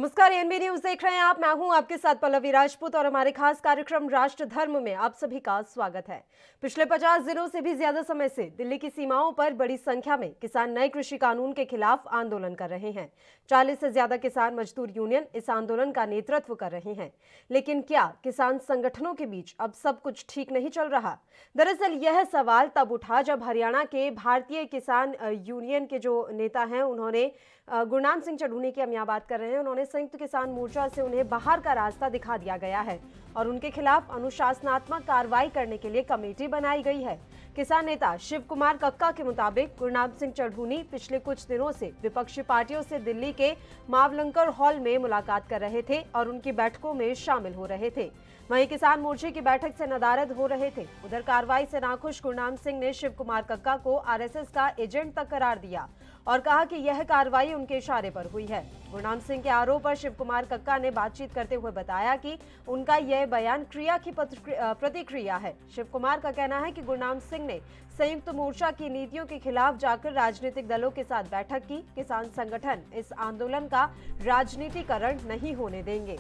नमस्कार, ANB news देख रहे हैं आप। मैं हूं आपके साथ पल्लवी राजपूत और हमारे खास कार्यक्रम राष्ट्र धर्म में आप सभी का स्वागत है। पिछले 50 दिनों से भी ज्यादा समय से दिल्ली की सीमाओं पर बड़ी संख्या में किसान नए कृषि कानून के खिलाफ आंदोलन कर रहे हैं। 40 से ज्यादा किसान मजदूर यूनियन इस आंदोलन का नेतृत्व कर रहे हैं। लेकिन क्या किसान संगठनों के बीच अब सब कुछ ठीक नहीं चल रहा? दरअसल यह सवाल तब उठा जब हरियाणा के भारतीय किसान यूनियन के जो नेता हैं, उन्होंने गुरनाम सिंह चढ़ूनी की हम यहाँ बात कर रहे हैं, उन्होंने संयुक्त किसान मोर्चा से उन्हें बाहर का रास्ता दिखा दिया गया है और उनके खिलाफ अनुशासनात्मक कार्रवाई करने के लिए कमेटी बनाई गई है। किसान नेता शिव कुमार कक्का के मुताबिक गुरनाम सिंह चढ़ूनी पिछले कुछ दिनों से विपक्षी पार्टियों से दिल्ली के मावलंकर हॉल में मुलाकात कर रहे थे और उनकी बैठकों में शामिल हो रहे थे। वहीं किसान मोर्चे की बैठक से नदारद हो रहे थे। उधर कार्रवाई से नाखुश गुरनाम सिंह ने शिव कुमार कक्का को आरएसएस का एजेंट तक करार दिया और कहा कि यह कार्रवाई उनके इशारे पर हुई है। गुरनाम सिंह के आरोप पर शिव कुमार कक्का ने बातचीत करते हुए बताया कि उनका यह बयान क्रिया की प्रतिक्रिया है। शिव कुमार का कहना है कि गुरनाम सिंह ने संयुक्त मोर्चा की नीतियों के खिलाफ जाकर राजनीतिक दलों के साथ बैठक की। किसान संगठन इस आंदोलन का राजनीतिकरण नहीं होने देंगे।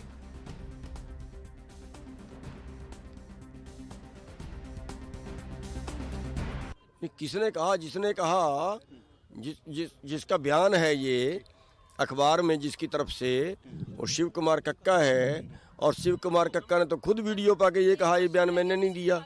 किसने कहा? जिसने कहा, जिसका बयान है ये अखबार में, जिसकी तरफ से, और शिव कुमार कक्का है। और शिव कुमार कक्का ने तो खुद वीडियो पा के ये कहा, ये बयान मैंने नहीं दिया।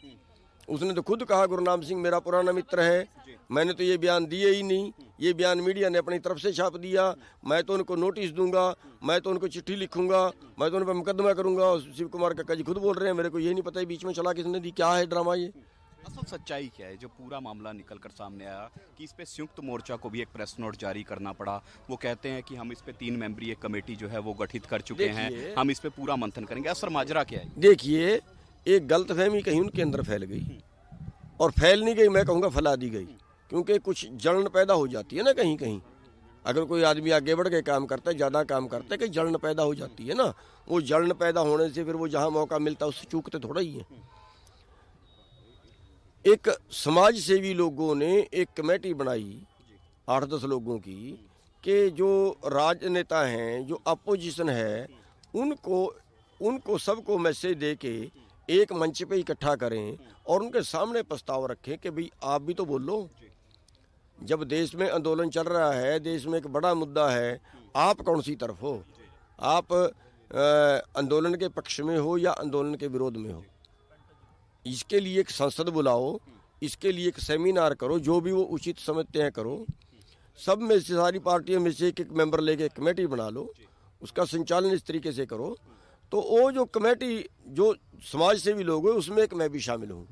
उसने तो खुद कहा गुरनाम सिंह मेरा पुराना मित्र है, मैंने तो ये बयान दिए ही नहीं, ये बयान मीडिया ने अपनी तरफ से छाप दिया। मैं तो उनको नोटिस दूंगा, मैं तो उनको चिट्ठी लिखूंगा, मैं तो उन पर मुकदमा करूंगा। शिव कुमार कक्का जी खुद बोल रहे हैं मेरे को ये नहीं पता है बीच में चला किसने दी। क्या है ड्रामा ये? असल सच्चाई क्या है? जो पूरा मामला निकल कर सामने आया कि इस पे संयुक्त मोर्चा को भी एक प्रेस नोट जारी करना पड़ा। वो कहते हैं कि हम इस पे 3 मेंबरी एक कमेटी जो है वो गठित कर चुके हैं, हम इस पे पूरा मंथन करेंगे। असल माजरा क्या है? देखिए, एक गलतफहमी कहीं उनके अंदर फैल गई, और फैल नहीं गई, मैं कहूँगा फैला दी गई। क्योंकि कुछ जलन पैदा हो जाती है ना कहीं कहीं। अगर कोई आदमी आगे बढ़ के काम करता है, ज़्यादा काम करता है, कि जलन पैदा हो जाती है ना। वो जलन पैदा होने से फिर वो जहाँ मौका मिलता है उससे चूकते थोड़ा ही है। एक समाज सेवी लोगों ने एक कमेटी बनाई 8-10 लोगों की, कि जो राजनेता हैं, जो अपोजिशन है, उनको सबको मैसेज दे के एक मंच पे इकट्ठा करें और उनके सामने प्रस्ताव रखें कि भाई आप भी तो बोलो। जब देश में आंदोलन चल रहा है, देश में एक बड़ा मुद्दा है, आप कौन सी तरफ हो? आप आंदोलन के पक्ष में हो या आंदोलन के विरोध में हो? इसके लिए एक संसद बुलाओ, इसके लिए एक सेमिनार करो, जो भी वो उचित समझते हैं करो। सब में से, सारी पार्टियों में से एक मेंबर लेके कमेटी बना लो, उसका संचालन इस तरीके से करो। तो वो जो कमेटी, जो समाज सेवी लोग हैं, उसमें एक मैं भी शामिल हूँ।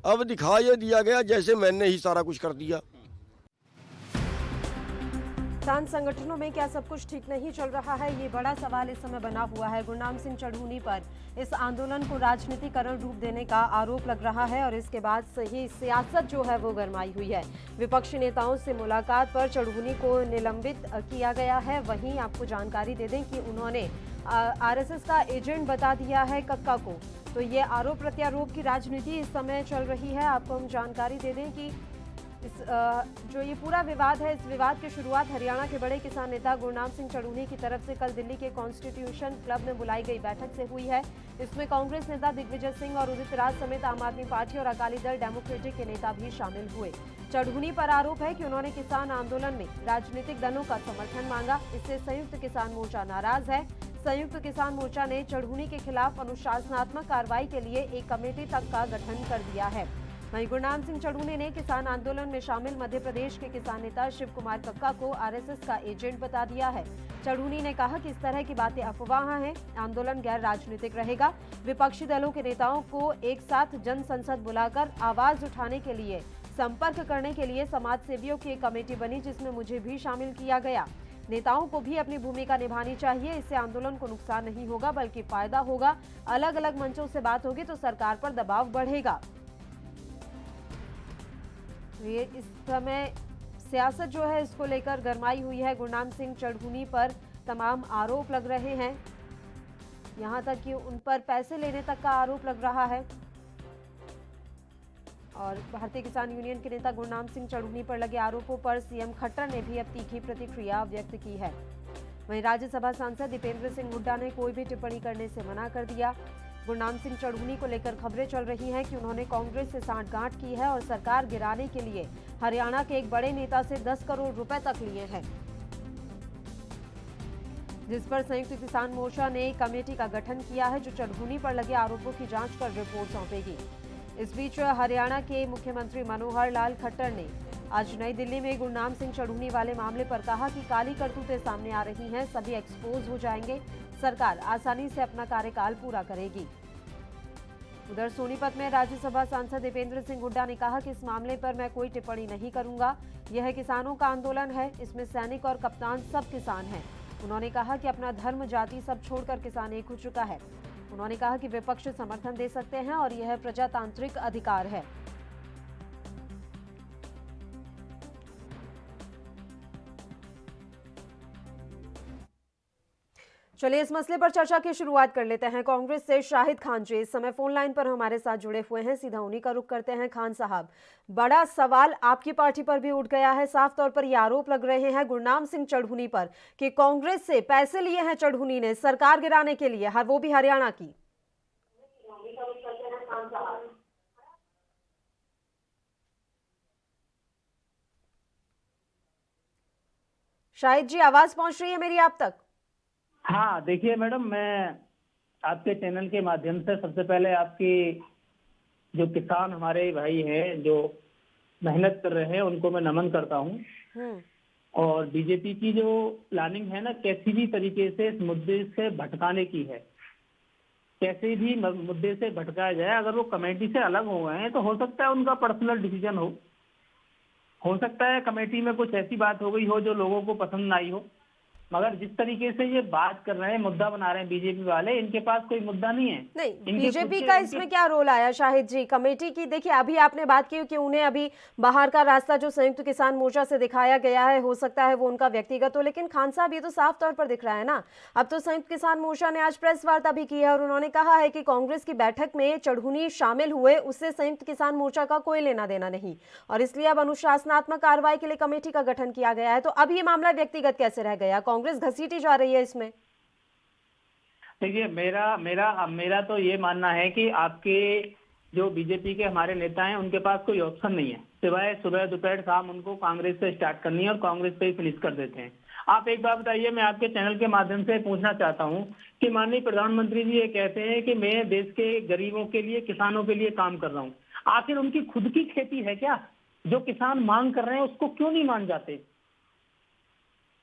अब दिखा ये दिया गया जैसे मैंने ही सारा कुछ कर दिया। किसान संगठनों में क्या सब कुछ ठीक नहीं चल रहा है? ये बड़ा सवाल इस समय बना हुआ है। गुरनाम सिंह चढ़ूनी पर इस आंदोलन को राजनीतिकरण रूप देने का आरोप लग रहा है और इसके बाद से ही सियासत जो है वो गरमाई हुई है। विपक्षी नेताओं से मुलाकात पर चढ़ूनी को निलंबित किया गया है। वहीं आपको जानकारी दे दें कि उन्होंने आरएसएस का एजेंट बता दिया है कक्का को। तो ये आरोप प्रत्यारोप की राजनीति इस समय चल रही है। आपको हम जानकारी दे दें कि जो ये पूरा विवाद है, इस विवाद की शुरुआत हरियाणा के बड़े किसान नेता गुरनाम सिंह चढ़ूनी की तरफ से कल दिल्ली के कॉन्स्टिट्यूशन क्लब में बुलाई गई बैठक से हुई है। इसमें कांग्रेस नेता दिग्विजय सिंह और उदित राज समेत आम आदमी पार्टी और अकाली दल डेमोक्रेटिक के नेता भी शामिल हुए। चढ़ूनी पर आरोप है कि उन्होंने किसान आंदोलन में राजनीतिक दलों का समर्थन मांगा। इससे संयुक्त किसान मोर्चा नाराज है। संयुक्त किसान मोर्चा ने चढ़ूनी के खिलाफ अनुशासनात्मक कार्रवाई के लिए एक कमेटी तक का गठन कर दिया है। वहीं गुरनाम सिंह चढ़ूनी ने किसान आंदोलन में शामिल मध्य प्रदेश के किसान नेता शिव कुमार कक्का को आरएसएस का एजेंट बता दिया है। चढ़ूनी ने कहा कि इस तरह की बातें अफवाह हैं, आंदोलन गैर राजनीतिक रहेगा। विपक्षी दलों के नेताओं को एक साथ जन संसद बुलाकर आवाज उठाने के लिए, संपर्क करने के लिए समाज सेवियों की एक कमेटी बनी, जिसमें मुझे भी शामिल किया गया। नेताओं को भी अपनी भूमिका निभानी चाहिए। इससे आंदोलन को नुकसान नहीं होगा बल्कि फायदा होगा। अलग अलग मंचों से बात होगी तो सरकार पर दबाव बढ़ेगा। ये इस समय सियासत जो है इसको लेकर गरमाई हुई है। गुरनाम सिंह चढ़ूनी पर तमाम आरोप लग रहे हैं, यहां तक कि उन पर पैसे लेने तक का आरोप लग रहा है। और भारतीय किसान यूनियन के नेता गुरनाम सिंह चढ़ूनी पर लगे आरोपों पर सीएम खट्टर ने भी अब तीखी प्रतिक्रिया व्यक्त की है। वहीं राज्यसभा सांसद दीपेंद्र सिंह हुड्डा ने कोई भी टिप्पणी करने से मना कर दिया। गुरनाम सिंह चढ़ूनी को लेकर खबरें चल रही हैं कि उन्होंने कांग्रेस से सांठगांठ की है और सरकार गिराने के लिए हरियाणा के एक बड़े नेता से 10 करोड़ रुपए तक लिए हैं, जिस पर संयुक्त किसान मोर्चा ने कमेटी का गठन किया है जो चढ़ूनी पर लगे आरोपों की जांच कर रिपोर्ट सौंपेगी। इस बीच हरियाणा के मुख्यमंत्री मनोहर लाल खट्टर ने आज नई दिल्ली में गुरनाम सिंह चढ़ूनी वाले मामले पर कहा कि काली करतूतें सामने आ रही हैं, सभी एक्सपोज हो जाएंगे, सरकार आसानी से अपना कार्यकाल पूरा करेगी। उधर सोनीपत में राज्यसभा सांसद दीपेंद्र सिंह हुड्डा ने कहा कि इस मामले पर मैं कोई टिप्पणी नहीं करूंगा, यह किसानों का आंदोलन है, इसमें सैनिक और कप्तान सब किसान हैं। उन्होंने कहा कि अपना धर्म जाति सब छोड़कर किसान एक हो चुका है। उन्होंने कहा कि विपक्ष समर्थन दे सकते हैं और यह प्रजातांत्रिक अधिकार है। चलिए इस मसले पर चर्चा की शुरुआत कर लेते हैं। कांग्रेस से शाहिद खान जी इस समय फोन लाइन पर हमारे साथ जुड़े हुए हैं, सीधा उन्हीं का रुख करते हैं। खान साहब, बड़ा सवाल आपकी पार्टी पर भी उठ गया है। साफ तौर पर ये आरोप लग रहे हैं गुरनाम सिंह चढ़ूनी पर कि कांग्रेस से पैसे लिए हैं चढ़ूनी ने सरकार गिराने के लिए, वो भी हरियाणा की। शाहिद जी, आवाज पहुंच रही है मेरी आप तक? हाँ, देखिए मैडम, मैं आपके चैनल के माध्यम से सबसे पहले आपकी जो किसान हमारे भाई हैं जो मेहनत कर रहे हैं उनको मैं नमन करता हूँ। और बीजेपी की जो प्लानिंग है ना, कैसी भी तरीके से इस मुद्दे से भटकाने की है, कैसे भी मुद्दे से भटकाया जाए। अगर वो कमेटी से अलग हो गए हैं तो हो सकता है उनका पर्सनल डिसीजन हो सकता है कमेटी में कुछ ऐसी बात हो गई हो जो लोगों को पसंद ना आई हो, मगर जिस तरीके से ये बात कर रहे हैं, मुद्दा बना रहे हैं बीजेपी वाले, इनके पास कोई मुद्दा नहीं है। नहीं, बीजेपी का इसमें क्या रोल आया शाहिद जी? कमेटी की देखिए, अभी आपने बात की कि उन्हें अभी बाहर का रास्ता जो संयुक्त किसान मोर्चा से दिखाया गया है, हो सकता है वो उनका व्यक्तिगत हो, लेकिन खान साहब ये तो साफ तौर पर दिख रहा है ना। अब तो संयुक्त किसान मोर्चा ने आज प्रेस वार्ता भी की है और उन्होंने कहा है कि कांग्रेस की बैठक में चढ़ूनी शामिल हुए, उससे संयुक्त किसान मोर्चा का कोई लेना देना नहीं, और इसलिए अब अनुशासनात्मक कार्रवाई के लिए कमेटी का गठन किया गया है। तो अब ये मामला व्यक्तिगत कैसे रह गया? कांग्रेस घसीटी जा रही है इसमें। देखिए, मेरा तो ये मानना है कि आपके जो बीजेपी के हमारे नेता हैं उनके पास कोई ऑप्शन नहीं है सिवाय सुबह दोपहर शाम उनको कांग्रेस से स्टार्ट करनी है और कांग्रेस पे ही फिनिश कर देते हैं। आप एक बात बताइए, मैं आपके चैनल के माध्यम से पूछना चाहता हूं कि माननीय प्रधानमंत्री जी ये कहते हैं कि मैं देश के गरीबों के लिए, किसानों के लिए काम कर रहा हूं। आखिर उनकी खुद की खेती है क्या? जो किसान मांग कर रहे हैं उसको क्यों नहीं मान जाते?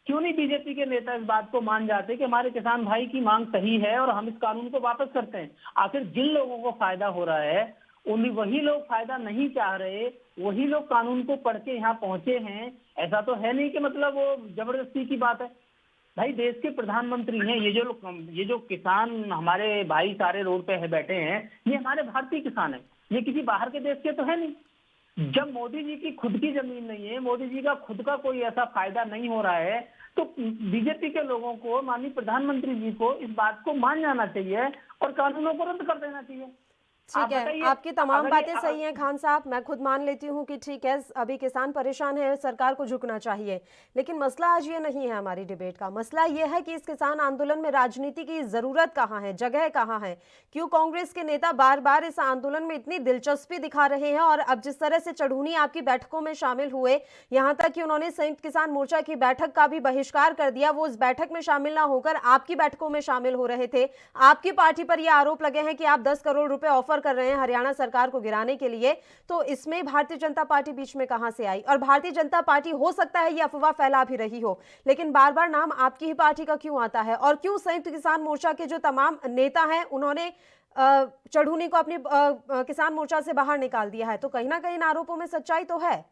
क्यों नहीं बीजेपी के नेता इस बात को मान जाते कि हमारे किसान भाई की मांग सही है और हम इस कानून को वापस करते हैं? आखिर जिन लोगों को फायदा हो रहा है वही लोग फायदा नहीं चाह रहे, वही लोग कानून को पढ़ के यहाँ पहुंचे हैं। ऐसा तो है नहीं कि मतलब वो जबरदस्ती की बात है। भाई, देश के प्रधानमंत्री हैं, ये जो किसान हमारे भाई सारे रोड पे है बैठे हैं, ये हमारे भारतीय किसान है, ये किसी बाहर के देश के तो है नहीं। जब मोदी जी की खुद की जमीन नहीं है, मोदी जी का खुद का कोई ऐसा फायदा नहीं हो रहा है, तो बीजेपी के लोगों को, माननीय प्रधानमंत्री जी को इस बात को मान जाना चाहिए और कानूनों को रद्द कर देना चाहिए। ठीक है, आपकी तमाम बातें सही हैं खान साहब, मैं खुद मान लेती हूं कि ठीक है अभी किसान परेशान है, सरकार को झुकना चाहिए, लेकिन मसला आज ये नहीं है हमारी डिबेट का। मसला ये है कि इस किसान आंदोलन में राजनीति की जरूरत कहाँ है, जगह कहाँ है? क्यों कांग्रेस के नेता बार बार इस आंदोलन में इतनी दिलचस्पी दिखा रहे हैं? और अब जिस तरह से चढ़ूनी आपकी बैठकों में शामिल हुए, यहाँ तक कि उन्होंने संयुक्त किसान मोर्चा की बैठक का भी बहिष्कार कर दिया, वो इस बैठक में शामिल ना होकर आपकी बैठकों में शामिल हो रहे थे। आपकी पार्टी पर यह आरोप लगे हैं कि आप 10 करोड़ रुपए ऑफर कर रहे हैं हरियाणा सरकार को गिराने के लिए। तो इसमें भारतीय जनता पार्टी बीच में कहां से आई? और भारतीय जनता पार्टी, हो सकता है ये अफवाह फैला भी रही हो, लेकिन बार बार नाम आपकी ही पार्टी का क्यों आता है? और क्यों संयुक्त किसान मोर्चा के जो तमाम नेता हैं उन्होंने चढ़ूनी को अपनी किसान मोर्चा से बाहर निकाल दिया है? तो कहीं ना कहीं इन आरोपों में सच्चाई तो है।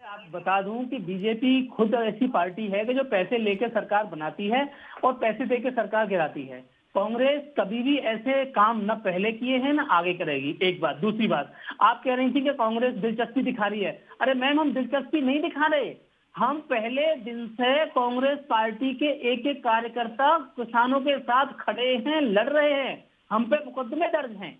आप बता दूं कि बीजेपी खुद ऐसी पार्टी है कि जो पैसे लेकर सरकार बनाती है और पैसे देकर सरकार गिराती है। कांग्रेस कभी भी ऐसे काम न पहले किए हैं न आगे करेगी, एक बात। दूसरी बात, आप कह रही थी कि कांग्रेस दिलचस्पी दिखा रही है। अरे मैम, हम दिलचस्पी नहीं दिखा रहे, हम पहले दिन से कांग्रेस पार्टी के एक एक कार्यकर्ता किसानों के साथ खड़े हैं, लड़ रहे हैं, हम पे मुकदमे दर्ज हैं।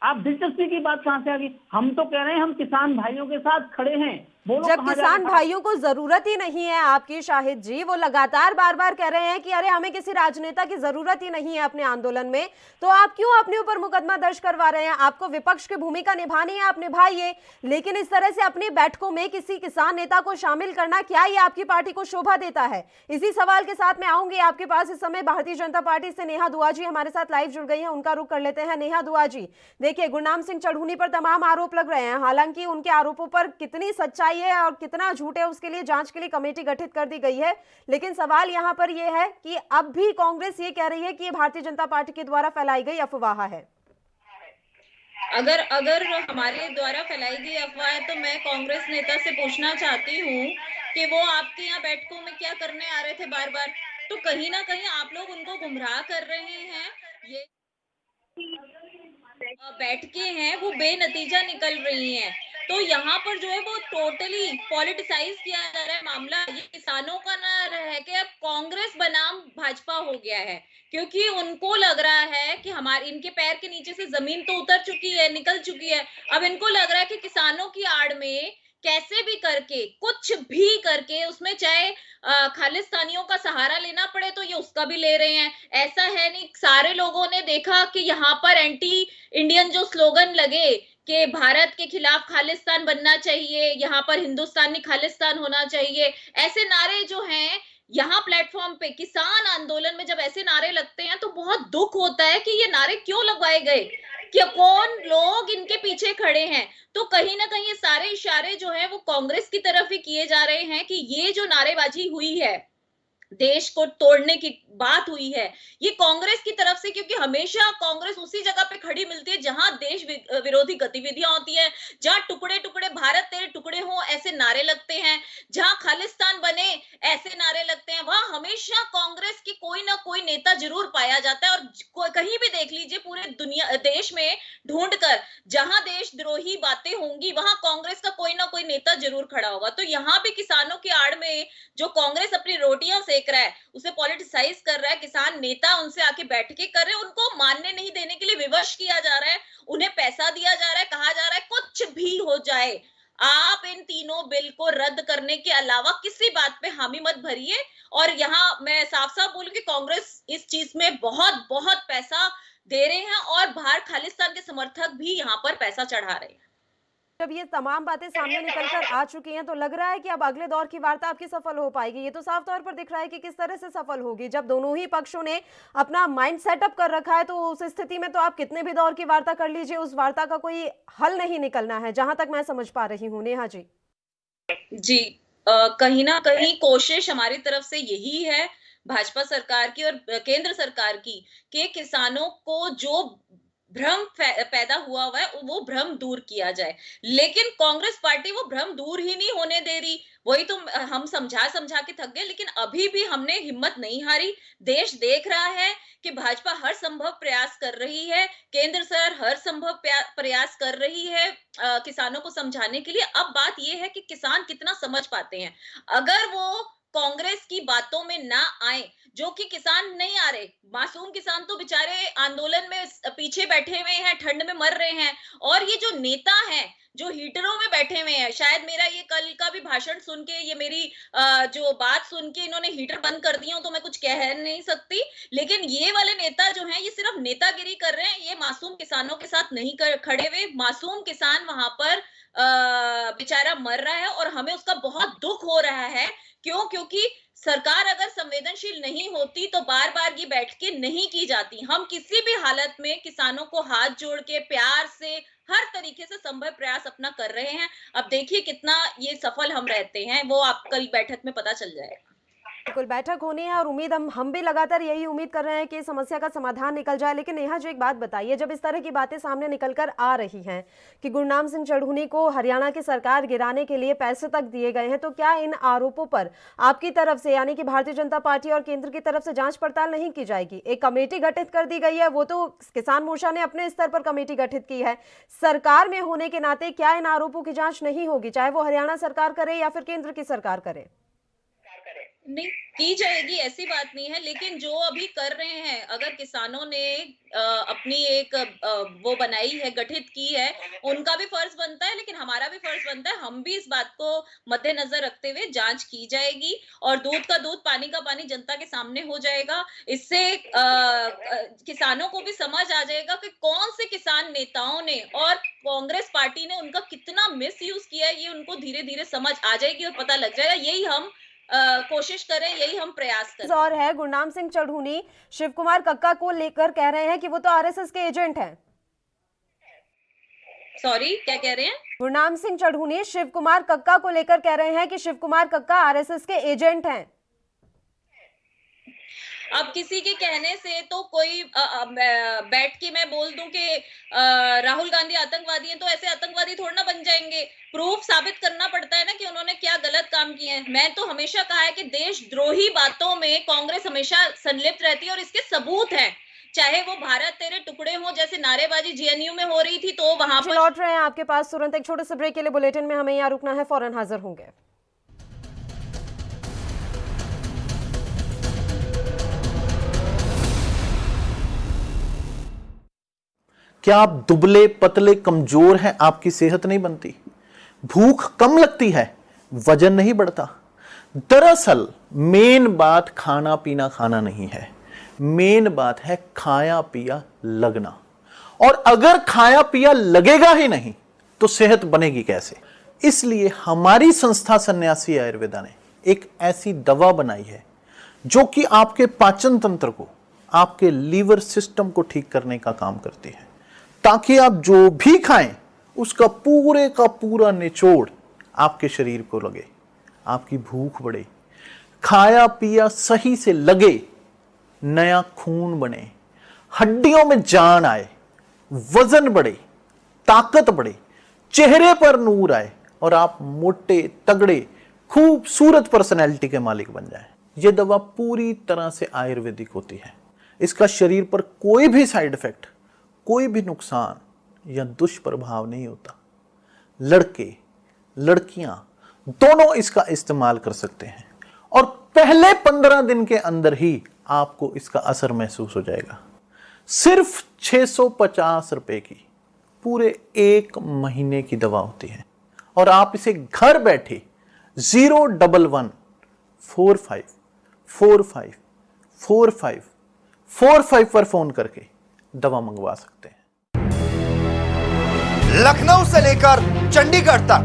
आप दिलचस्पी की बात कहां से आ गई? हम तो कह रहे हैं हम किसान भाइयों के साथ खड़े हैं, बोलो जब कहाँ किसान जाके भाइयों को जरूरत ही नहीं है आपकी, शाहिद जी, वो लगातार बार बार कह रहे हैं कि अरे हमें किसी राजनेता की जरूरत ही नहीं है अपने आंदोलन में, तो आप क्यों अपने ऊपर मुकदमा दर्ज करवा रहे हैं? आपको विपक्ष की भूमिका निभानी है, आप निभाइए, लेकिन इस तरह से अपनी बैठकों में किसी किसान नेता को शामिल करना, क्या ये आपकी पार्टी को शोभा देता है? इसी सवाल के साथ मैं आऊंगी आपके पास। इस समय भारतीय जनता पार्टी से नेहा दुआ जी हमारे साथ लाइव जुड़ गई हैं, उनका रुख कर लेते हैं। नेहा दुआ जी, देखिए, गुरनाम सिंह चढ़ूनी पर तमाम आरोप लग रहे हैं, हालांकि उनके आरोपों पर कितनी सच्चाई है और कितना झूठ है उसके लिए जांच के लिए कमेटी गठित कर दी गई है, लेकिन सवाल यहां पर यह है कि अब भी कांग्रेस ये कह रही है कि ये भारतीय जनता पार्टी के द्वारा फैलाई गई अफवाह है। अगर अगर हमारे द्वारा फैलाई गई अफवाह है तो मैं कांग्रेस नेता से पूछना चाहती हूँ कि वो आपके यहाँ बैठकों में क्या करने आ रहे थे बार बार? तो कहीं ना कहीं आप लोग उनको गुमराह कर रहे हैं। ये बैठकें हैं वो बेनतीजा निकल रही हैं। तो यहाँ पर जो है वो टोटली पॉलिटिसाइज किया जा रहा है मामला। ये किसानों का ना रह के अब कांग्रेस बनाम भाजपा हो गया है, क्योंकि उनको लग रहा है कि हमारे इनके पैर के नीचे से जमीन तो उतर चुकी है, निकल चुकी है। अब इनको लग रहा है कि किसानों की आड़ में कैसे भी करके, कुछ भी करके, उसमें चाहे खालिस्तानियों का सहारा लेना पड़े तो ये उसका भी ले रहे हैं। ऐसा है नहीं, सारे लोगों ने देखा कि यहाँ पर एंटी इंडियन जो स्लोगन लगे कि भारत के खिलाफ खालिस्तान बनना चाहिए, यहाँ पर हिंदुस्तानी खालिस्तान होना चाहिए, ऐसे नारे जो हैं यहाँ प्लेटफॉर्म पे किसान आंदोलन में जब ऐसे नारे लगते हैं तो बहुत दुख होता है कि ये नारे क्यों लगवाए गए, कि कौन लोग इनके पीछे खड़े हैं। तो कहीं ना कहीं ये सारे इशारे जो हैं वो कांग्रेस की तरफ ही किए जा रहे हैं कि ये जो नारेबाजी हुई है, देश को तोड़ने की बात हुई है, ये कांग्रेस की तरफ से, क्योंकि हमेशा कांग्रेस उसी जगह पे खड़ी मिलती है जहां देश विरोधी गतिविधियां होती है, जहां टुकड़े टुकड़े भारत तेरे टुकड़े हो ऐसे नारे लगते हैं, जहां खालिस्तान बने ऐसे नारे लगते हैं, वहां हमेशा कांग्रेस की कोई ना कोई नेता जरूर पाया जाता है। और कहीं भी देख लीजिए पूरे दुनिया देश में ढूंढ कर, जहां देशद्रोही बातें होंगी वहां कांग्रेस का कोई ना कोई नेता जरूर खड़ा होगा। तो यहाँ भी किसानों की आड़ में जो कांग्रेस अपनी रोटियां सेक रहा है, उसे पॉलिटिसाइज कर रहा है, किसान नेता उनसे आके बैठकें कर रहे हैं, उनको मानने नहीं देने के लिए विवश किया जा रहा है, उन्हें पैसा दिया जा रहा है, कहा जा रहा है कुछ भी हो जाए आप इन तीनों बिल को रद्द करने के अलावा किसी बात पे हामी मत भरिए। और यहाँ मैं साफ साफ बोलूं कि कांग्रेस इस चीज में बहुत बहुत पैसा दे रहे हैं और बाहर खालिस्तान के समर्थक भी यहाँ पर पैसा चढ़ा रहे हैं। जब ये तमाम बातें सामने निकलकर आ चुकी हैं तो लग रहा है कि अब अगले दौर की वार्ता आपकी सफल हो पाएगी। ये तो साफ तौर पर दिख रहा है कि किस तरह से सफल होगी। जब दोनों ही पक्षों ने अपना माइंड सेटअप कर रखा है तो उस स्थिति में तो आप कितने भी दौर की वार्ता कर लीजिए, उस वार्ता का कोई हल नहीं निकलना है, जहां तक मैं समझ पा रही हूँ। नेहा जी जी, कहीं ना कहीं कोशिश हमारी तरफ से यही है, भाजपा सरकार की और केंद्र सरकार की, कि किसानों को जो भ्रम पैदा हुआ है वो भ्रम दूर किया जाए। लेकिन कांग्रेस पार्टी वो भ्रम दूर ही नहीं होने दे रही। वही तो हम समझा समझा के थक गए, लेकिन अभी भी हमने हिम्मत नहीं हारी। देश देख रहा है कि भाजपा हर संभव प्रयास कर रही है, केंद्र सरकार हर संभव प्रयास कर रही है किसानों को समझाने के लिए। अब बात यह है कि किसान कितना समझ पाते हैं। अगर वो कांग्रेस की बातों में ना आए, जो कि किसान नहीं आ रहे, मासूम किसान तो बेचारे आंदोलन में पीछे बैठे हुए हैं, ठंड में मर रहे हैं, और ये जो नेता हैं जो हीटरों में बैठे हुए हैं, शायद मेरा ये कल का भी भाषण सुन के, ये मेरी जो बात सुन के इन्होंने हीटर बंद कर दिया हो तो मैं कुछ कह नहीं सकती, लेकिन ये वाले नेता जो हैं ये सिर्फ नेतागिरी कर रहे हैं, ये मासूम किसानों के साथ नहीं खड़े हुए। मासूम किसान वहां पर बेचारा मर रहा है और हमें उसका बहुत दुख हो रहा है। क्यों? क्योंकि सरकार अगर संवेदनशील नहीं होती तो बार बार ये बैठकें नहीं की जाती। हम किसी भी हालत में किसानों को हाथ जोड़ के प्यार से हर तरीके से संभव प्रयास अपना कर रहे हैं। अब देखिए कितना ये सफल हम रहते हैं, वो आप कल बैठक में पता चल जाएगा। बिल्कुल बैठक होनी है और उम्मीद हम भी लगातार यही उम्मीद कर रहे हैं कि समस्या का समाधान निकल जाए। लेकिन नेहा जी एक बात बताइए, जब इस तरह की बातें सामने निकल कर आ रही हैं कि गुरनाम सिंह चढ़ूनी को हरियाणा की सरकार गिराने के लिए पैसे तक दिए गए हैं, तो क्या इन आरोपों पर आपकी तरफ से यानी कि भारतीय जनता पार्टी और केंद्र की तरफ से जांच पड़ताल नहीं की जाएगी? एक कमेटी गठित कर दी गई है, वो तो किसान मोर्चा ने अपने स्तर पर कमेटी गठित की है, सरकार में होने के नाते क्या इन आरोपों की जांच नहीं होगी, चाहे वो हरियाणा सरकार करे या फिर केंद्र की सरकार करे? नहीं की जाएगी, ऐसी बात नहीं है, लेकिन जो अभी कर रहे हैं, अगर किसानों ने अपनी एक वो बनाई है, गठित की है, उनका भी फर्ज बनता है, लेकिन हमारा भी फर्ज बनता है, हम भी इस बात को मद्देनजर रखते हुए जांच की जाएगी और दूध का दूध, पानी का पानी जनता के सामने हो जाएगा। इससे किसानों को भी समझ आ जाएगा कि कौन से किसान नेताओं ने और कांग्रेस पार्टी ने उनका कितना मिस यूज किया है, ये उनको धीरे धीरे समझ आ जाएगी और पता लग जाएगा। यही हम कोशिश करें, यही हम प्रयास करें। और है गुरनाम सिंह चढ़ूनी शिव कुमार कक्का को लेकर कह रहे हैं कि वो तो आरएसएस के एजेंट हैं। सॉरी, क्या कह रहे हैं? गुरनाम सिंह चढ़ूनी शिव कुमार कक्का को लेकर कह रहे हैं कि शिव कुमार कक्का आरएसएस के एजेंट हैं। अब किसी के कहने से तो कोई बैठ के मैं बोल दूं कि राहुल गांधी आतंकवादी हैं, तो ऐसे आतंकवादी थोड़ा ना बन जाएंगे। प्रूफ साबित करना पड़ता है ना कि उन्होंने क्या गलत काम किए हैं। मैं तो हमेशा कहा है कि देशद्रोही बातों में कांग्रेस हमेशा संलिप्त रहती है और इसके सबूत हैं। चाहे वो भारत तेरे टुकड़े हो जैसे नारेबाजी जेएनयू में हो रही थी, तो वहां पर लौट रहे हैं आपके पास तुरंत एक छोटे से ब्रेक के लिए। बुलेटिन में हमें यहाँ रुकना है, फौरन हाजिर होंगे। क्या आप दुबले पतले कमजोर हैं? आपकी सेहत नहीं बनती, भूख कम लगती है, वजन नहीं बढ़ता? दरअसल मेन बात खाना पीना खाना नहीं है, मेन बात है खाया पिया लगना। और अगर खाया पिया लगेगा ही नहीं तो सेहत बनेगी कैसे? इसलिए हमारी संस्था सन्यासी आयुर्वेदा ने एक ऐसी दवा बनाई है जो कि आपके पाचन तंत्र को, आपके लीवर सिस्टम को ठीक करने का काम करती है, ताकि आप जो भी खाएं उसका पूरे का पूरा निचोड़ आपके शरीर को लगे, आपकी भूख बढ़े, खाया पिया सही से लगे, नया खून बने, हड्डियों में जान आए, वजन बढ़े, ताकत बढ़े, चेहरे पर नूर आए और आप मोटे तगड़े खूबसूरत पर्सनैलिटी के मालिक बन जाएं। यह दवा पूरी तरह से आयुर्वेदिक होती है। इसका शरीर पर कोई भी साइड इफेक्ट, कोई भी नुकसान या दुष्प्रभाव नहीं होता। लड़के लड़कियां दोनों इसका इस्तेमाल कर सकते हैं और पहले 15 दिन के अंदर ही आपको इसका असर महसूस हो जाएगा। सिर्फ 650 रुपए की पूरे 1 महीने की दवा होती है और आप इसे घर बैठे 01145454545 पर फोन करके दवा मंगवा सकते हैं। लखनऊ से लेकर चंडीगढ़ तक,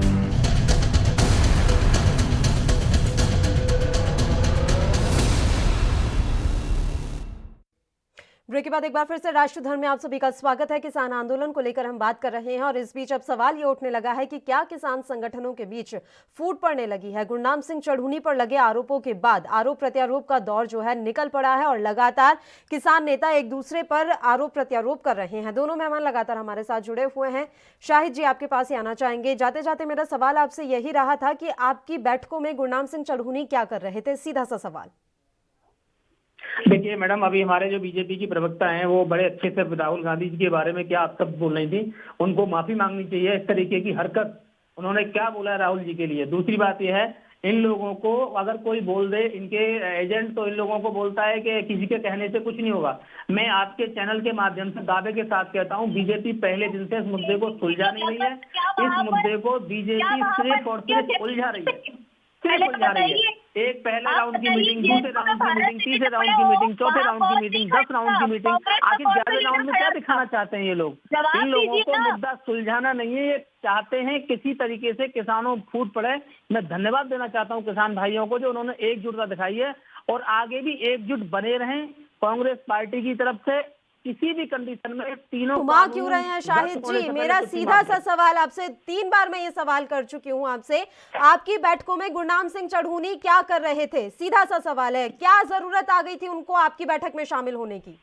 ब्रेक के बाद एक बार फिर से राष्ट्र धर्म में आप सभी का स्वागत है। किसान आंदोलन को लेकर हम बात कर रहे हैं और इस बीच अब सवाल ये उठने लगा है कि क्या किसान संगठनों के बीच फूट पड़ने लगी है। गुरनाम सिंह चढ़ूनी पर लगे आरोपों के बाद आरोप प्रत्यारोप का दौर जो है निकल पड़ा है और लगातार किसान नेता एक दूसरे पर आरोप प्रत्यारोप कर रहे हैं। दोनों मेहमान लगातार हमारे साथ जुड़े हुए हैं। शाहिद जी, आपके पास ही आना चाहेंगे। जाते जाते मेरा सवाल आपसे यही रहा था कि आपकी बैठकों में गुरनाम सिंह चढ़ूनी क्या कर रहे थे? सीधा सा सवाल। देखिए मैडम, अभी हमारे जो बीजेपी की प्रवक्ता हैं वो बड़े अच्छे से राहुल गांधी जी के बारे में क्या आप सब बोल रही थी, उनको माफी मांगनी चाहिए। इस तरीके की हरकत उन्होंने क्या बोला है राहुल जी के लिए। दूसरी बात यह है, इन लोगों को अगर कोई बोल दे, इनके एजेंट तो इन लोगों को बोलता है कि किसी के कहने से कुछ नहीं होगा। मैं आपके चैनल के माध्यम से दावे के साथ कहता हूं, बीजेपी पहले दिन से इस मुद्दे को सुलझा नहीं रही है। इस मुद्दे को बीजेपी सिर्फ और सिर्फ उलझा रही है, सिर्फ उलझा रही है। एक पहले राउंड की मीटिंग, दूसरे राउंड की मीटिंग, तीसरे राउंड की मीटिंग, चौथे राउंड की मीटिंग, 10 राउंड की मीटिंग। आखिर 11वें राउंड में क्या दिखाना चाहते हैं ये लोग? इन लोगों को मुद्दा सुलझाना नहीं है, ये चाहते हैं किसी तरीके से किसानों फूट पड़े। मैं धन्यवाद देना चाहता हूं किसान भाइयों को जो उन्होंने एकजुटता दिखाई है और आगे भी एकजुट बने रहें। कांग्रेस पार्टी की तरफ से किसी भी कंडीशन में तीनों घुमा क्यों रहे हैं शाहिद जी? मेरा सीधा सा सवाल आपसे, 3 बार मैं ये सवाल कर चुकी हूँ आपसे, आपकी बैठकों में गुरनाम सिंह चढ़ूनी क्या कर रहे थे? सीधा सा सवाल है, क्या जरूरत आ गई थी उनको आपकी बैठक में शामिल होने की?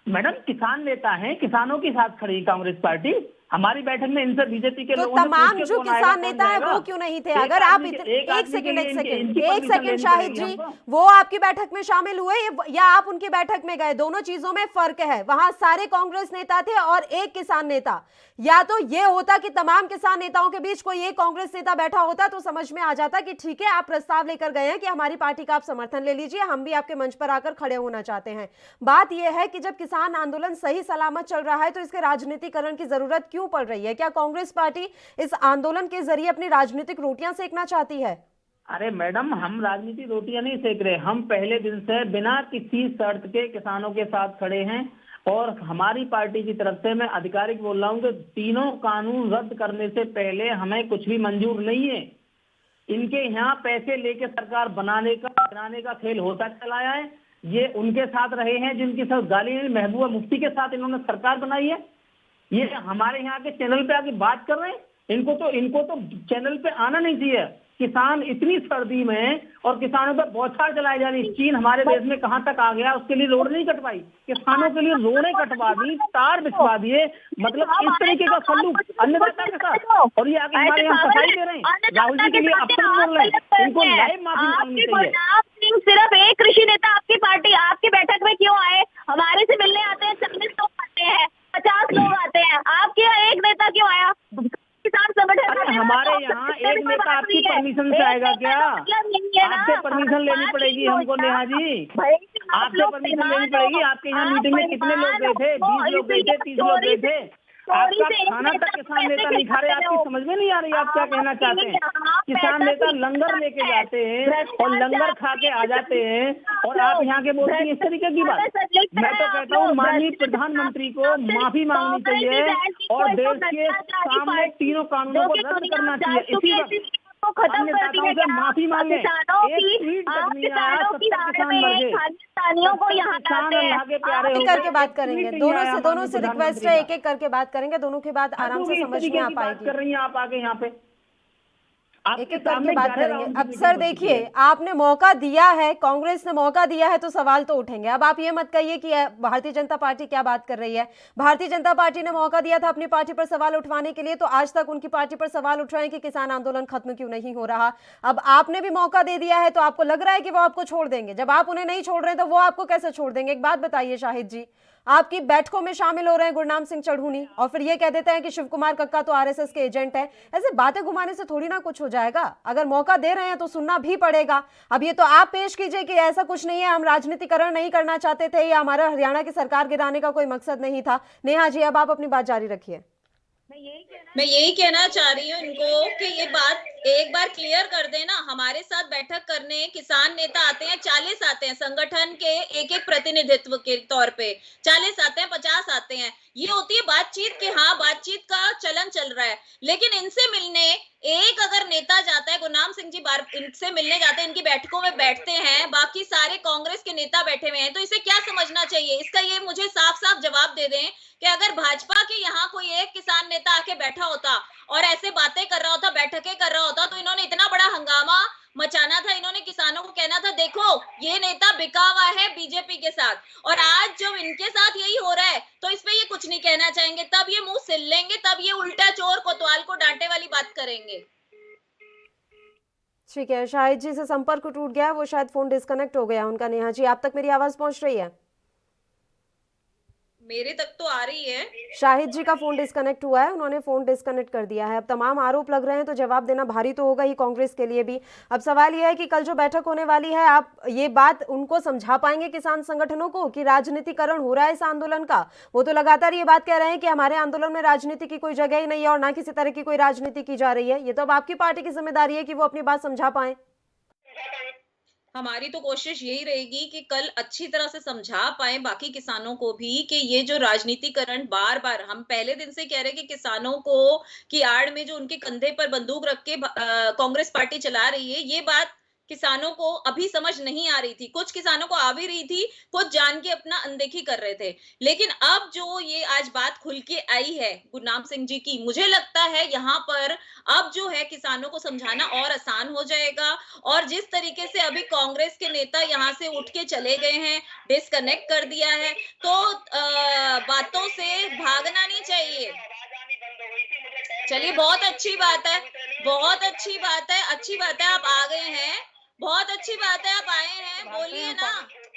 मैडम, किसान नेता हैं, किसानों के साथ खड़ी कांग्रेस पार्टी। हमारी बैठक में इनसे बीजेपी के तो लोगों ने तमाम पूछ के जो कौन आएगा, किसान कौन नेता है जाएगा? वो क्यों नहीं थे? एक अगर आप आदमी के- इतने एक आदमी एक के सेकंड लिए एक इनकी सेकंड परमिशन लेनी शाहिद पड़ेगी जी, हमको। वो आपकी बैठक में शामिल हुए या आप उनकी बैठक में गए? दोनों चीजों में फर्क है। वहां सारे कांग्रेस नेता थे और एक किसान नेता। या तो ये होता कि तमाम किसान नेताओं के बीच कोई एक कांग्रेस नेता बैठा होता तो समझ में आ जाता कि ठीक है, आप प्रस्ताव लेकर गए हैं कि हमारी पार्टी का आप समर्थन ले लीजिए, हम भी आपके मंच पर आकर खड़े होना चाहते हैं। बात यह है कि जब किसान आंदोलन सही सलामत चल रहा है तो इसके राजनीतिकरण की जरूरत क्यों पड़ रही है? क्या कांग्रेस पार्टी इस आंदोलन के जरिए अपनी राजनीतिक रोटियां सेकना चाहती है? अरे मैडम, हम राजनीतिक रोटियां नहीं सेक रहे। हम पहले दिन से बिना किसी शर्त के किसानों के साथ खड़े हैं और हमारी पार्टी की तरफ से मैं आधिकारिक बोल रहा हूं कि तीनों कानून रद्द करने से पहले हमें कुछ भी मंजूर नहीं है। इनके यहाँ पैसे लेके सरकार बनाने का खेल होता चला है। ये उनके साथ रहे हैं जिनकी सब गाली महबूबा मुफ्ती के साथ इन्होंने सरकार बनाई है। ये हमारे यहाँ के चैनल पे आके बात कर रहे हैं। इनको तो चैनल पे आना नहीं चाहिए। किसान इतनी सर्दी में और किसानों पर बौछार चलाई जा रही। चीन हमारे देश में कहां तक आ गया, उसके लिए रोड नहीं कटवाई, किसानों के लिए रोडें कटवा दी, तार बिछवा दिए। मतलब इस तरीके का सलूक अन्नदाता के साथ। और ये आगे हमारे यहाँ सफाई दे रहे हैं, राहुल जी के लिए अपशब्द बोल रहे हैं। इनको लाइव माफी मांगनी चाहिए। सिर्फ एक कृषि नेता आपकी पार्टी आपकी बैठक में क्यों आए? हमारे से मिलने आते हैं 40 लोग आते हैं, 50 लोग आते हैं, आपके यहाँ एक नेता क्यों आया? किसान संगठन हमारे यहाँ एक नेता आपकी परमिशन से आएगा क्या? आपसे परमिशन लेनी पड़ेगी हमको नेहा जी, आपसे परमिशन लेनी पड़ेगी। आपके यहाँ मीटिंग में कितने लोग गए थे? 20 लोग गए थे, 30 लोग गए थे। आपका खाना तक किसान नेता नहीं खा रहे। आपकी समझ में नहीं आ रही आप क्या कहना चाहते हैं? किसान नेता लंगर लेके जाते हैं और लंगर खा के आ जाते हैं और आप यहाँ के बोलते हैं इस तरीके की बात। मैं तो कहता हूँ माननीय प्रधानमंत्री को माफी मांगनी चाहिए और देश के सामने तीनों कानूनों को रद्द करना चाहिए। इसी वक्त खत्म कर दिया गया। माफी मांगे। किसानियों को यहाँ करके बात करेंगे, दोनों से रिक्वेस्ट है, एक एक करके बात करेंगे, दोनों की बात आराम से समझ में आ पाएगी। कर रही हैं आप आगे यहाँ पे एक एक करके बात करेंगे। अब सर देखिए, आपने मौका दिया है, कांग्रेस ने मौका दिया है तो सवाल तो उठेंगे। अब आप ये मत कहिए कि भारतीय जनता पार्टी क्या बात कर रही है। भारतीय जनता पार्टी ने मौका दिया था अपनी पार्टी पर सवाल उठवाने के लिए, तो आज तक उनकी पार्टी पर सवाल उठ रहे हैं कि किसान आंदोलन खत्म क्यों नहीं हो रहा। अब आपने भी मौका दे दिया है तो आपको लग रहा है कि वो आपको छोड़ देंगे। जब आप उन्हें नहीं छोड़ रहे तो वो आपको कैसे छोड़ देंगे? एक बात बताइए शाहिद जी, आपकी बैठकों में शामिल हो रहे हैं गुरनाम सिंह चढ़ूनी और फिर ये कह देते हैं कि शिव कुमार कक्का तो आरएसएस के एजेंट है। ऐसे बातें घुमाने से थोड़ी ना कुछ हो जाएगा। अगर मौका दे रहे हैं तो सुनना भी पड़ेगा। अब ये तो आप पेश कीजिए कि ऐसा कुछ नहीं है, हम राजनीतिकरण नहीं करना चाहते थे या हमारा हरियाणा की सरकार गिराने का कोई मकसद नहीं था। नेहा जी, अब आप अपनी बात जारी रखिए। मैं यही कहना चाह रही हूँ इनको कि ये बात एक बार क्लियर कर देना। हमारे साथ बैठक करने किसान नेता आते हैं, 40 आते हैं, संगठन के एक एक प्रतिनिधित्व के तौर पे 40 आते हैं, 50 आते हैं। ये होती है बातचीत के, हाँ बातचीत का चलन चल रहा है। लेकिन इनसे मिलने एक अगर नेता जाता है, गुरनाम सिंह जी बार इनसे मिलने जाते हैं, इनकी बैठकों में बैठते हैं, बाकी सारे कांग्रेस के नेता बैठे हुए हैं, तो इसे क्या समझना चाहिए? इसका ये मुझे साफ साफ जवाब दे दें कि अगर भाजपा के यहाँ कोई एक किसान नेता आके बैठा होता और ऐसे बातें कर रहा होता, बैठकें कर रहा होता, तो इन्होंने इतना बड़ा हंगामा मचाना था। इन्होंने किसानों को कहना था देखो ये नेता बिका हुआ है बीजेपी के साथ, और आज जब इनके साथ यही हो रहा है तो इस पे ये कुछ नहीं कहना चाहेंगे। तब ये मुंह सिल लेंगे, तब ये उल्टा चोर कोतवाल को डांटे वाली बात करेंगे। ठीक है, शाहिद जी से संपर्क टूट गया, वो शायद फोन डिस्कनेक्ट हो गया उनका। नेहा जी, आप तक मेरी आवाज पहुंच रही है? मेरे तक तो आ रही है। शाहिद जी का फोन डिस्कनेक्ट हुआ है, उन्होंने फोन डिस्कनेक्ट कर दिया है। अब तमाम आरोप लग रहे हैं तो जवाब देना भारी तो होगा ही कांग्रेस के लिए भी। अब सवाल यह है कि कल जो बैठक होने वाली है, आप ये बात उनको समझा पाएंगे किसान संगठनों को कि राजनीतिकरण हो रहा है इस आंदोलन का? वो तो लगातार ये बात कह रहे हैं कि हमारे आंदोलन में राजनीति की कोई जगह ही नहीं है और ना किसी तरह की कोई राजनीति की जा रही है। ये तो अब आपकी पार्टी की जिम्मेदारी है कि वो अपनी बात समझा पाए। हमारी तो कोशिश यही रहेगी कि कल अच्छी तरह से समझा पाए बाकी किसानों को भी कि ये जो राजनीतिकरण बार बार हम पहले दिन से कह रहे हैं कि किसानों को की आड़ में जो उनके कंधे पर बंदूक रख के कांग्रेस पार्टी चला रही है, ये बात किसानों को अभी समझ नहीं आ रही थी। कुछ किसानों को आ भी रही थी, कुछ जान के अपना अनदेखी कर रहे थे। लेकिन अब जो ये आज बात खुल के आई है गुरनाम सिंह जी की, मुझे लगता है यहाँ पर अब जो है किसानों को समझाना और आसान हो जाएगा। और जिस तरीके से अभी कांग्रेस के नेता यहाँ से उठ के चले गए हैं, डिस्कनेक्ट कर दिया है, तो बातों से भागना नहीं चाहिए। चलिए बहुत अच्छी बात है, बहुत अच्छी बात है, अच्छी बात है आप आ गए हैं, बहुत अच्छी बात है आप आए हैं, बोलिए ना।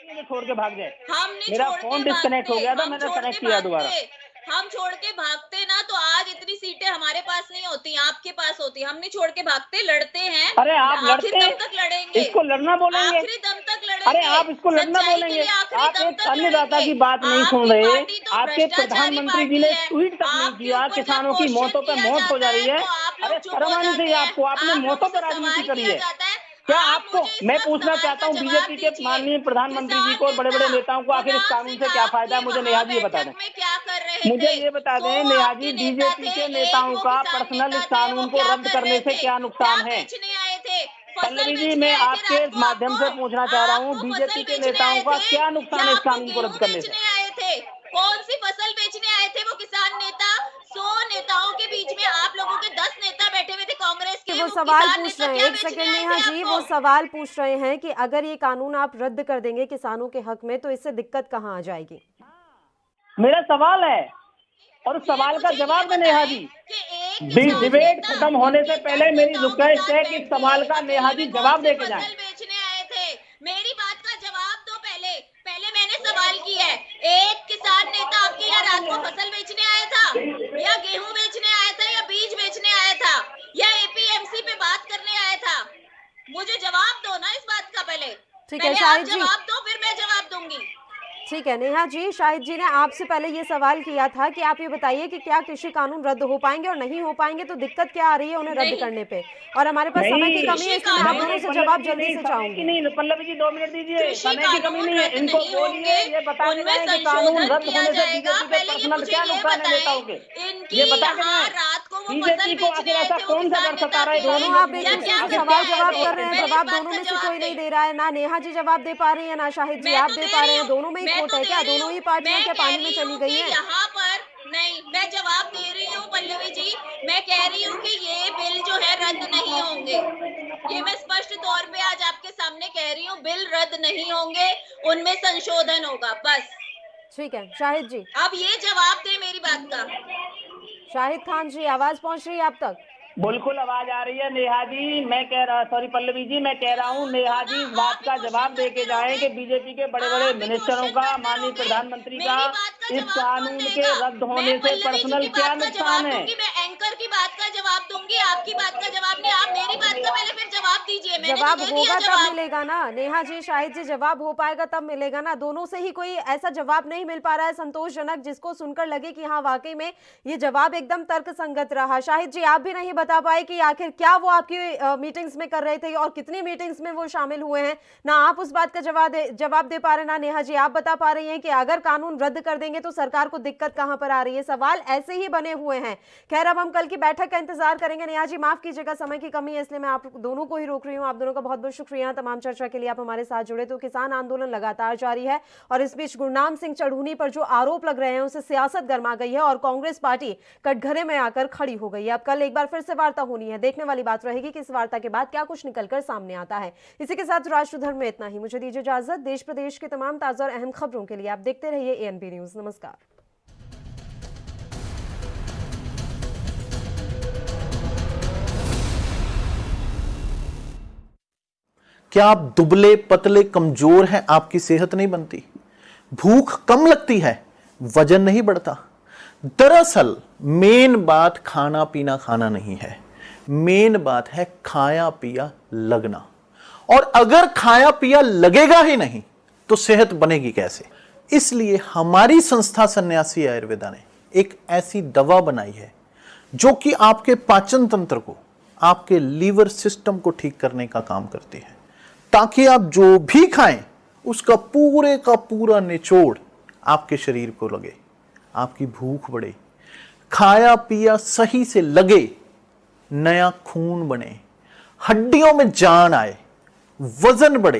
मुझे छोड़ के भाग जाए, हम नहीं मेरा छोड़ फोन के डिस्कनेक्ट हो भागते, गया था, हम मैंने छोड़ कनेक्ट के किया दोबारा। भागते, हम छोड़ के भागते ना तो आज इतनी सीटें हमारे पास नहीं होती, आपके पास होती। हम नहीं छोड़ के भागते, लड़ते हैं। अरे आप आखिर लड़ते, दम तक लड़ेंगे, इसको लड़ना बोलेंगे, आखिरी दम तक लड़ेंगे। अरे आप इसको लड़ना सच्चाई के बोलेंगे, लिए आखिरी आप दम एक तक अन्नदाता लड़ेंगे। की बात नहीं सुन आपकी रहे, पार्टी तो आपके भ्रष्टाचारी प्रधानमंत्री जी पार्टी ने है। ट्वीट तक नहीं आपके किया, ऊपर जब किसानों की क्वेश्चन मौतों पे किया मौत हो जा जाता रही है। तो आप लोग अरे चुप हो शर्म आनी जाते चाहिए हैं। आपको, आपने आप मौतों लोगों पर से राजनीति सवाल करी किया है जाता है, क्या? आप आपको मुझे इस मैं वक्त पूछना सवाल चाहता का हूँ, जवाब बीजेपी के दीजिए। माननीय प्रधानमंत्री जी किसान को और बड़े बड़े नेता नेताओं को आखिर इस गुरनाम कानून सिंह से क्या फायदा है, आपकी मुझे वहाँ नेहा जी ये बता बैठक दें। में क्या कर रहे मुझे थे? ये बता दो दें नेहा आपके जी, नेता बीजेपी थे, के एक नेताओं वो का किसान पर्सनल नेता इस थे, कानून वो को क्या रद्द कर करने रहे से थे? क्या नुकसान क्या है? बेचने आए थे? फसल पल्लवी जी, बेचने मैं आए थे आपके रात को माध्यम से पूछना चाह रहा हूँ, आपको बीजेपी फसल के बेचने नेताओं आए का थे क्या नुकसान या है इस आपको कानून को गेहूं रद्द करने से? बेचने आए थे? कौन सी फसल बेचने आए थे वो किसान नेता? 100 नेताओं के बीच में आप लोगों के 10 नेता बैठे हुए थे कांग्रेस कि के, वो वो सवाल किसान पूछ नेता रहे हैं, क्या एक बेचने सेकंड आए नेहा थे जी, आपको? वो सवाल पूछ रहे हैं कि अगर ये कानून आप रद्द कर देंगे किसानों के हक में तो इससे दिक्कत कहाँ आ जाएगी? मेरा सवाल है और उस ये सवाल का मुझे ये जवाब दे नेहा बताएं जी। कि एक किसान डिबेट नेता खत्म होने से के पहले 10 मेरी नेताओं के रिक्वेस्ट साथ है कि बैठ इस के सवाल का नेहा अकेले जी में कौन जवाब सी दे के जाएं। फसल बेचने आए थे? मेरी बात का जवाब दो पहले। पहले मैंने सवाल किया है, एक किसान नेता आपके यहाँ रात को फसल बेचने आया था या गेहूं बेचने आया था या बीज बेचने आया था या एपीएमसी पे बात करने आया था? मुझे जवाब दो ना इस बात का पहले। ठीक है पहले आप शाहिद जी, जवाब दो फिर मैं जवाब दूंगी। ठीक है नेहा जी, शाहिद जी ने आपसे पहले ये सवाल किया था कि आप ये बताइए कि क्या कृषि कानून रद्द हो पाएंगे और नहीं हो पाएंगे तो दिक्कत क्या आ रही है उन्हें रद्द नहीं। करने पे, और हमारे पास समय की कमी है इसलिए मैं आप दोनों से जवाब जल्दी से चाहूंगी। नहीं पल्लवी जी 2 मिनट दीजिए, कृषि समय की कमी कानून नहीं है, रद्द इनको नहीं बोलिए, होंगे, ये बता के उनमें जाएं कि कानून संशोधन रद्द किया होने से जाएगा। बीजेपी के पहले ये पर्सनल मुझे क्या ये नुकसान है नेताओं बताएं, के, इनकी ये बता के यहाँ जाएं। रात को वो बीजेपी फसल को बेचने आखिर आए ऐसा थे वो कौन सा किसान डर सता नेता रहा है थे दोनों आप एक या दूसरे क्या से करने सवाल आए जवाब थे? कर रहे हैं, पहले इस जवाब बात दोनों का में से जवाब कोई नहीं दें। दे रहा है, ना नेहा जी जवाब दे पा रही है ना शाहिद जी मैं आप तो दे दे पा रही रहे हैं, हूँ, दोनों में ही मैं खोट तो है दे क्या? रही दोनों हूँ, ही पार्टियां मैं क्या कह पानी में रही चली हूँ गई कि हैं? यहाँ पर नहीं, मैं जवाब दे रही हूँ पल्लवी जी, मैं कह रही हूँ कि ये बिल जो है रद्द नहीं होंगे। ये मैं स्पष्ट तौर पे आज आपके सामने कह रही हूँ, बिल रद्द नहीं होंगे, उनमें संशोधन होगा बस। ठीक है शाहिद जी, अब ये जवाब दे मेरी बात का। शाहिद खान जी आवाज पहुंच रही है आप तक? बिल्कुल आवाज आ रही है नेहा जी, मैं कह रहा, सॉरी पल्लवी जी, मैं कह रहा हूँ नेहा जी इस बात का जवाब दे के जाएं कि बीजेपी के बड़े बड़े मिनिस्टरों का, माननीय प्रधानमंत्री का मेरी बात का इस जवाब कौन कानून के देगा? रद्द मैं होने से पल्लवी जी पर्सनल की क्या बात का नुकसान जवाब है? दूंगी, मैं एंकर की बात का जवाब दूंगी, आपकी बात का जवाब नहीं। आप मेरी बात का पहले फिर जवाब दीजिए। मैंने जवाब तो दे होगा दिया तब जवाब। मिलेगा ना नेहा जी, शाहिद जी, जवाब हो पाएगा तब मिलेगा ना। दोनों से ही कोई ऐसा जवाब नहीं मिल पा रहा है संतोषजनक जिसको सुनकर लगे कि हाँ वाकई में ये जवाब एकदम तर्कसंगत रहा। शाहिद जी आप भी नहीं बता पाए कि आखिर क्या वो आपकी मीटिंग्स में कर रहे थे और कितनी मीटिंग्स में वो शामिल हुए हैं, ना आप उस बात का जवाब दे पा रहे, ना नेहा जी आप बता पा रही हैं कि अगर कानून रद्द कर देंगे तो सरकार को दिक्कत कहां पर आ रही है। सवाल ऐसे ही बने हुए हैं। खैर अब हम कल की बैठक का इंतजार करेंगे। नेहा जी माफ कीजिएगा, समय की कमी है इसलिए मैं आप दोनों को ही रोक रही हूं। आप दोनों का बहुत बहुत शुक्रिया तमाम चर्चा के लिए आप हमारे साथ जुड़े। तो किसान आंदोलन लगातार जारी है और इस बीच गुरनाम सिंह चढ़ूनी पर जो आरोप लग रहे हैं उसे सियासत गर्मा गई है और कांग्रेस पार्टी कटघरे में आकर खड़ी हो गई है। अब कल एक बार फिर से वार्ता होनी है, देखने वाली बात रहेगी कि इस वार्ता के बाद क्या कुछ निकलकर सामने आता है। इसी के साथ राष्ट्रधर्म में इतना ही। मुझे दीजिए इजाजत। देश प्रदेश के तमाम ताजा और अहम खबरों के लिए आप देखते रहिए ANP न्यूज। नमस्कार। क्या आप दुबले पतले कमजोर हैं, आपकी सेहत नहीं बनती, भूख कम लगती है, वजन नहीं बढ़ता? दरअसल मेन बात खाना पीना खाना नहीं है, मेन बात है खाया पिया लगना। और अगर खाया पिया लगेगा ही नहीं तो सेहत बनेगी कैसे? इसलिए हमारी संस्था सन्यासी आयुर्वेदा ने एक ऐसी दवा बनाई है जो कि आपके पाचन तंत्र को, आपके लीवर सिस्टम को ठीक करने का काम करती है, ताकि आप जो भी खाएं उसका पूरे का पूरा निचोड़ आपके शरीर को लगे, आपकी भूख बढ़े, खाया पिया सही से लगे, नया खून बने, हड्डियों में जान आए, वजन बढ़े।